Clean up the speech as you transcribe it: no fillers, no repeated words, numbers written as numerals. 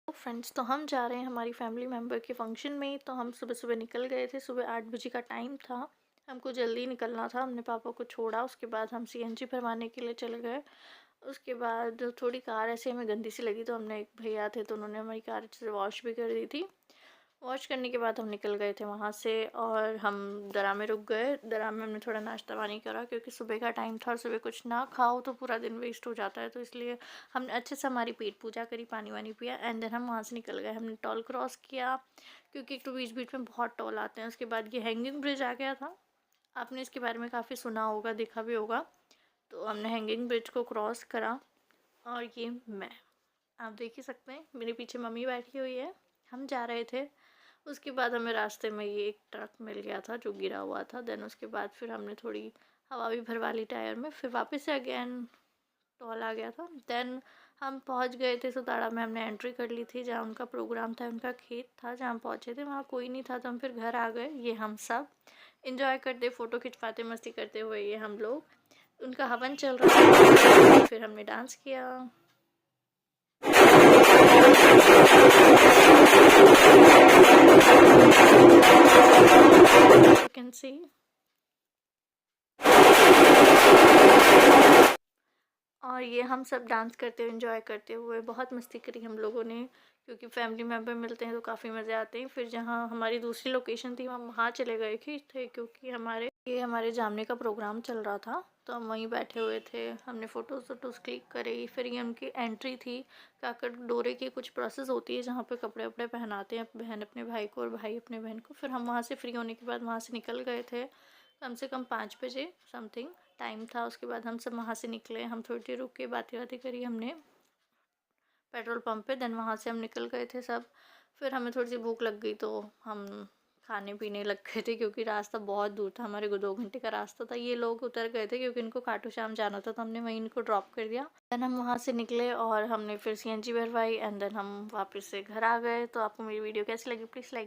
Friends, तो हम जा रहे हैं हमारी फैमिली मेम्बर के फंक्शन में। तो हम सुबह सुबह निकल गए थे। सुबह 8 बजे का टाइम था। हमको जल्दी निकलना था। हमने पापा को छोड़ा, उसके बाद हम सीएनजी भरवाने के लिए चले गए। उसके बाद थोड़ी कार ऐसे हमें गंदी सी लगी, तो हमने एक भैया थे तो उन्होंने हमारी कार अच्छे से वॉश भी कर दी थी। वॉश करने के बाद हम निकल गए थे वहाँ से और हम दरा में रुक गए। दरा में हमने थोड़ा नाश्ता पानी करा, क्योंकि सुबह का टाइम था और सुबह कुछ ना खाओ तो पूरा दिन वेस्ट हो जाता है। तो इसलिए हमने अच्छे से हमारी पेट पूजा करी, पानी वानी पिया, एंड देन हम वहाँ से निकल गए। हमने टोल क्रॉस किया, क्योंकि एक तो बीच बीच में बहुत टोल आते हैं। उसके बाद ये हैंगिंग ब्रिज आ गया था। आपने इसके बारे में काफ़ी सुना होगा, देखा भी होगा। तो हमने हैंगिंग ब्रिज को क्रॉस करा और ये मैं, आप देख ही सकते हैं मेरे पीछे मम्मी बैठी हुई है। हम जा रहे थे। उसके बाद हमें रास्ते में ये एक ट्रक मिल गया था जो गिरा हुआ था। देन उसके बाद फिर हमने थोड़ी हवा भी भरवा ली टायर में। फिर वापस से अगेन टॉल आ गया था। देन हम पहुंच गए थे सुताड़ा में। हमने एंट्री कर ली थी जहाँ उनका प्रोग्राम था, उनका खेत था जहाँ हम पहुँचे थे। वहाँ कोई नहीं था तो हम फिर घर आ गए। ये हम सब इंजॉय करते, फ़ोटो खिंचवाते, मस्ती करते हुए ये हम लोग, उनका हवन चल रहा था। फिर हमने डांस किया। You can see. और ये हम सब डांस करते हुए, एंजॉय करते हुए, बहुत मस्ती करी हम लोगों ने, क्योंकि फैमिली मेम्बर मिलते हैं तो काफ़ी मज़े आते हैं। फिर जहाँ हमारी दूसरी लोकेशन थी हम वहाँ चले गए थे, क्योंकि हमारे जामने का प्रोग्राम चल रहा था। तो हम वहीं बैठे हुए थे। हमने फ़ोटोज़ क्लिक करे। फिर ये उनकी एंट्री थी। काकड़ डोरे की कुछ प्रोसेस होती है जहाँ पे कपड़े वपड़े पहनाते हैं बहन अपने भाई को और भाई अपने बहन को। फिर हम वहाँ से फ्री होने के बाद वहाँ से निकल गए थे। कम से कम 5 बजे समथिंग टाइम था। उसके बाद हम सब वहाँ से निकले। हम थोड़ी देर रुक के बातें बातें करी हमने पेट्रोल पंप पे। देन वहाँ से हम निकल गए थे सब। फिर हमें थोड़ी सी भूख लग गई तो हम खाने पीने लग गए थे, क्योंकि रास्ता बहुत दूर था। हमारे को 2 घंटे का रास्ता था। ये लोग उतर गए थे क्योंकि इनको खाटू श्याम जाना था, तो हमने वहीं इनको ड्रॉप कर दिया। देन हम वहाँ से निकले और हमने फिर सीएनजी भरवाई, एंड देन हम वापस से घर आ गए। तो आपको मेरी वीडियो कैसी लगी, प्लीज़ लाइक